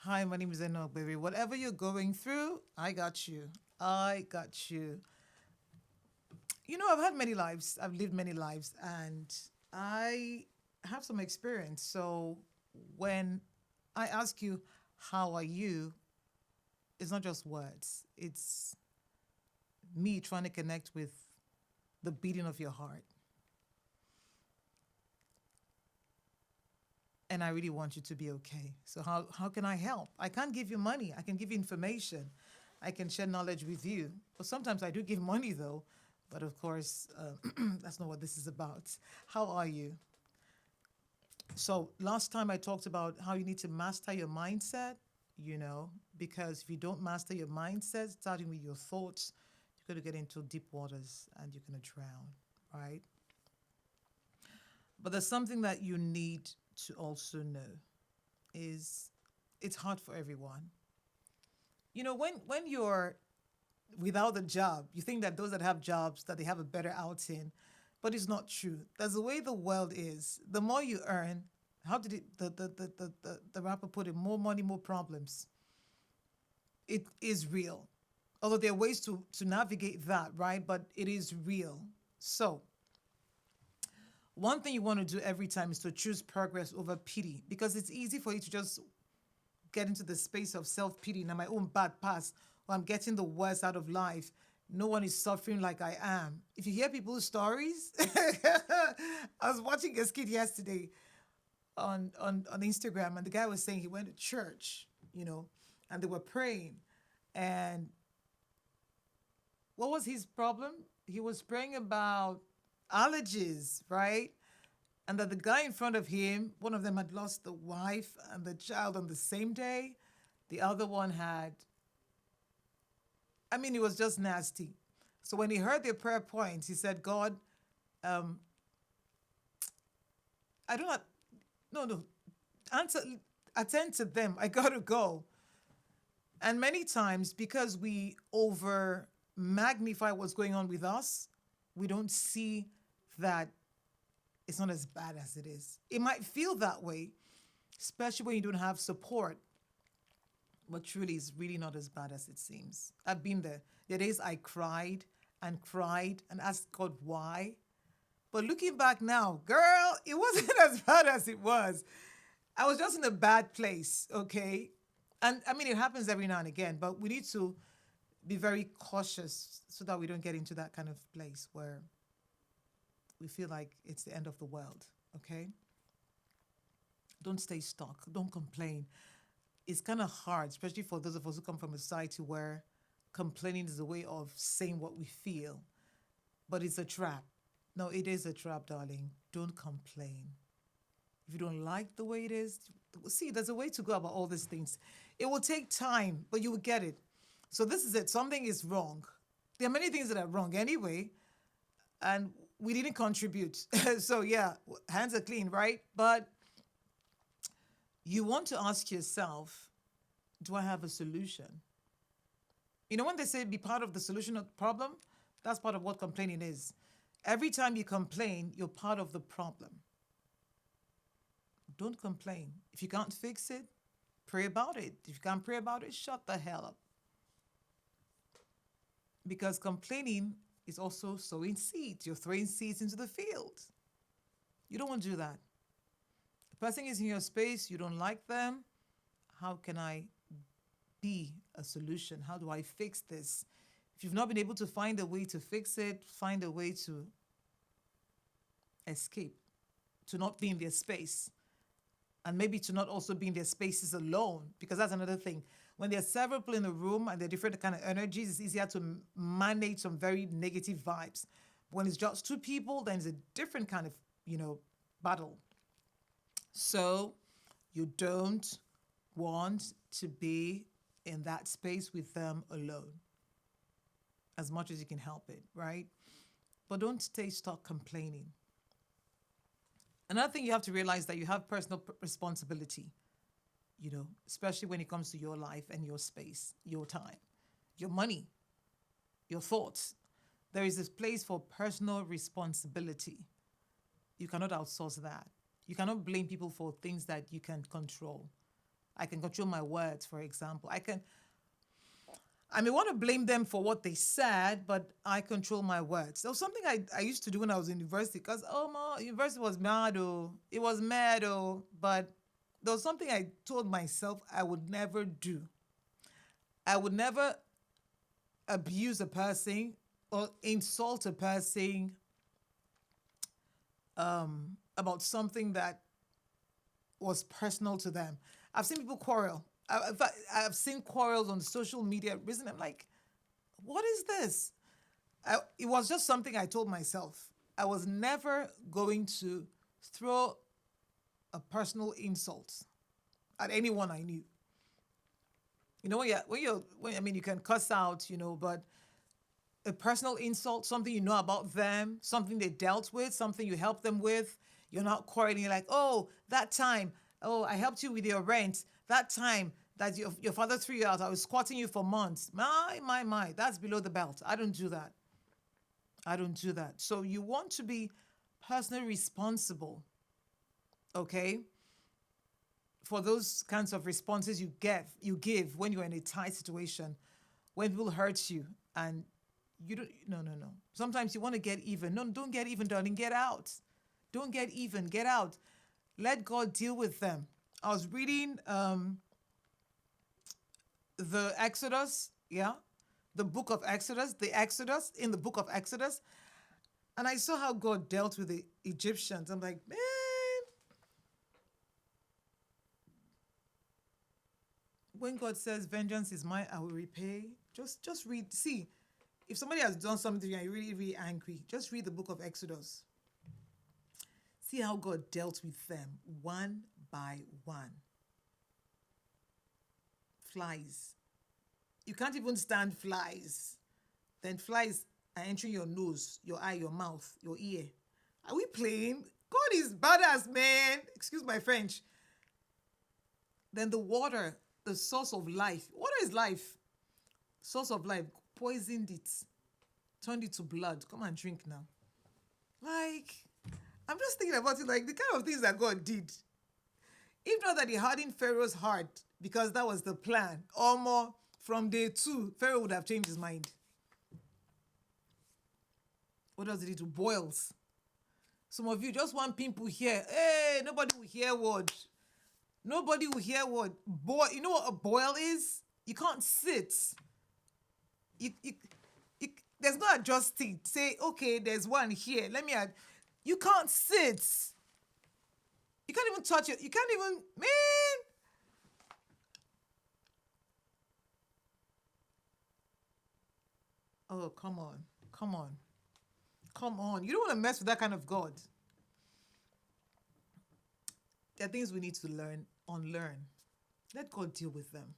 Hi, my name is Enoch, baby. Whatever you're going through, I got you. I got you. I've had many lives. I've lived many lives, and I have some experience. So when I ask you, how are you? It's not just words. It's me trying to connect with the beating of your heart. And I really want you to be okay. So how can I help? I can't give you money. I can give you information. I can share knowledge with you. But sometimes I do give money though. But of course, that's not what this is about. How are you? So last time I talked about how you need to master your mindset, because if you don't master your mindset, starting with your thoughts, you're going to get into deep waters and you're going to drown, right? But there's something that you need to also know is it's hard for everyone. When you're without a job, you think that those that have jobs that they have a better outing, but it's not true. That's the way the world is. The more you earn, how did the rapper put it? More money, more problems. It is real. Although there are ways to navigate that, right? But it is real. So one thing you want to do every time is to choose progress over pity because it's easy for you to just get into the space of self pity and my own bad past, or I'm getting the worst out of life. No one is suffering like I am. If you hear people's stories, I was watching a skit yesterday on Instagram, and the guy was saying he went to church, and they were praying. And what was his problem? He was praying about allergies, right? And that the guy in front of him, one of them had lost the wife and the child on the same day. The other one had, I mean, it was just nasty. So when he heard their prayer points, he said, God, um, I do not, no, no, answer, attend to them. I got to go. And many times, because we over magnify what's going on with us, we don't see that it's not as bad as it is. It might feel that way, especially when you don't have support, but truly it's really not as bad as it seems. I've been there. There are days I cried and asked God why. But looking back now, girl, it wasn't as bad as it was. I was just in a bad place, okay? And I mean, it happens every now and again, but we need to be very cautious so that we don't get into that kind of place where we feel like it's the end of the world, okay? Don't stay stuck. Don't complain. It's kind of hard, especially for those of us who come from a society where complaining is a way of saying what we feel, but it's a trap. No, it is a trap, darling. Don't complain. If you don't like the way it is, see, there's a way to go about all these things. It will take time, but you will get it. So this is it. Something is wrong. There are many things that are wrong anyway, and we didn't contribute. So yeah, hands are clean, right? But you want to ask yourself, do I have a solution? When they say be part of the solution of the problem, that's part of what complaining is. Every time you complain, you're part of the problem. Don't complain. If you can't fix it, pray about it. If you can't pray about it, shut the hell up. Because complaining is also sowing seeds. You're throwing seeds into the field. You don't want to do that. The person is in your space, you don't like them. How can I be a solution? How do I fix this? If you've not been able to find a way to fix it, find a way to escape, to not be in their space, and maybe to not also be in their spaces alone, because that's another thing. When there are several people in the room and there are different kind of energies, it's easier to manage some very negative vibes. When it's just two people, then it's a different kind of, battle. So you don't want to be in that space with them alone as much as you can help it, right? But don't stay stuck complaining. Another thing you have to realize that you have personal responsibility, especially when it comes to your life and your space, your time, your money, your thoughts. There is this place for personal responsibility. You cannot outsource that. You cannot blame people for things that you can control. I can control my words, for example. I may want to blame them for what they said, but I control my words. There was something I used to do when I was in university because, oh, my university was mad, oh. It was mad, oh. But there was something I told myself I would never do. I would never abuse a person or insult a person about something that was personal to them. I've seen people quarrel. In fact, I've seen quarrels on social media recently. I'm like, what is this? It was just something I told myself. I was never going to throw a personal insult at anyone I knew. You know, I mean, you can cuss out, but a personal insult, something you know about them, something they dealt with, something you helped them with. You're not quarreling. You're like, oh, that time, oh, I helped you with your rent. That time that your father threw you out, I was squatting you for months. My, that's below the belt. I don't do that. I don't do that. So you want to be personally responsible, okay, for those kinds of responses you give when you're in a tight situation, when people hurt you and you don't. No. Sometimes you want to get even. No, don't get even, darling. Get out. Don't get even. Get out. Let God deal with them. I was reading the Exodus, yeah, the book of Exodus, the Exodus in the book of Exodus, and I saw how God dealt with the Egyptians. I'm like, man, when God says, "Vengeance is mine, I will repay," just read. See, if somebody has done something and you're really, really angry, just read the book of Exodus. See how God dealt with them one by one. Flies. You can't even stand flies. Then flies are entering your nose, your eye, your mouth, your ear. Are we playing? God is badass, man. Excuse my French. Then the water, the source of life. Water is life. Source of life. Poisoned it. Turned it to blood. Come and drink now. Like, I'm just thinking about it, like the kind of things that God did. If not that he hardened Pharaoh's heart, because that was the plan, or more, from day 2, Pharaoh would have changed his mind. What does it do? Boils. Some of you just want pimple here. Hey, nobody will hear word. Nobody will hear word. Boil. You know what a boil is? You can't sit. You, you, you, there's no adjusting. Say, okay, there's one here. Let me add. You can't sit. You can't even touch it. You can't even, man. Oh, come on. Come on. Come on. You don't want to mess with that kind of God. There are things we need to learn, unlearn. Let God deal with them.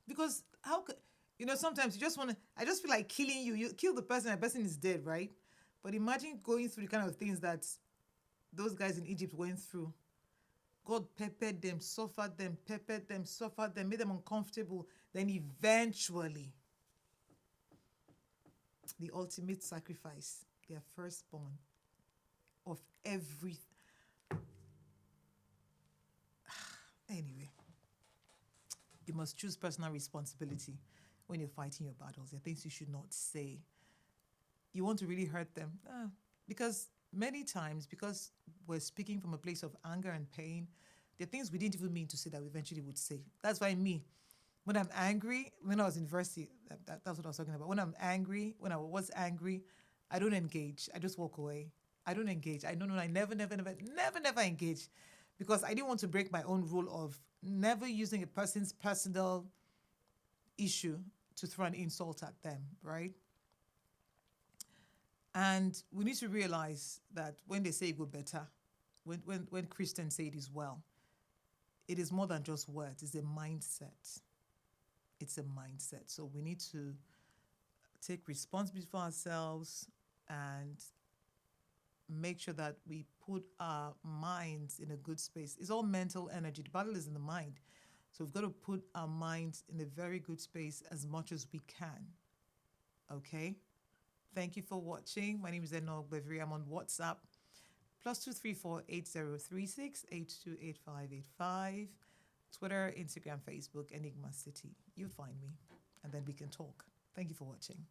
Because how could, sometimes you just want to, I just feel like killing you. You kill the person, and the person is dead, right? But imagine going through the kind of things that those guys in Egypt went through. God peppered them, suffered them, made them uncomfortable. Then eventually, the ultimate sacrifice, their firstborn of every. Anyway, you must choose personal responsibility when you're fighting your battles. There are things you should not say. You want to really hurt them. Because many times, because we're speaking from a place of anger and pain, there are things we didn't even mean to say that we eventually would say. That's why when I'm angry, when I was in university, that's what I was talking about. When I was angry, I don't engage. I just walk away. I don't engage. I never engage. Because I didn't want to break my own rule of never using a person's personal issue to throw an insult at them, right? And we need to realize that when they say it go better, when Christians say it is well, it is more than just words. It's a mindset. It's a mindset. So we need to take responsibility for ourselves and make sure that we put our minds in a good space. It's all mental energy. The battle is in the mind. So we've got to put our minds in a very good space as much as we can. Okay? Thank you for watching. My name is Enoch Beverly. I'm on WhatsApp. +234 8036 828585. Twitter, Instagram, Facebook, Enigma City. You'll find me, and then we can talk. Thank you for watching.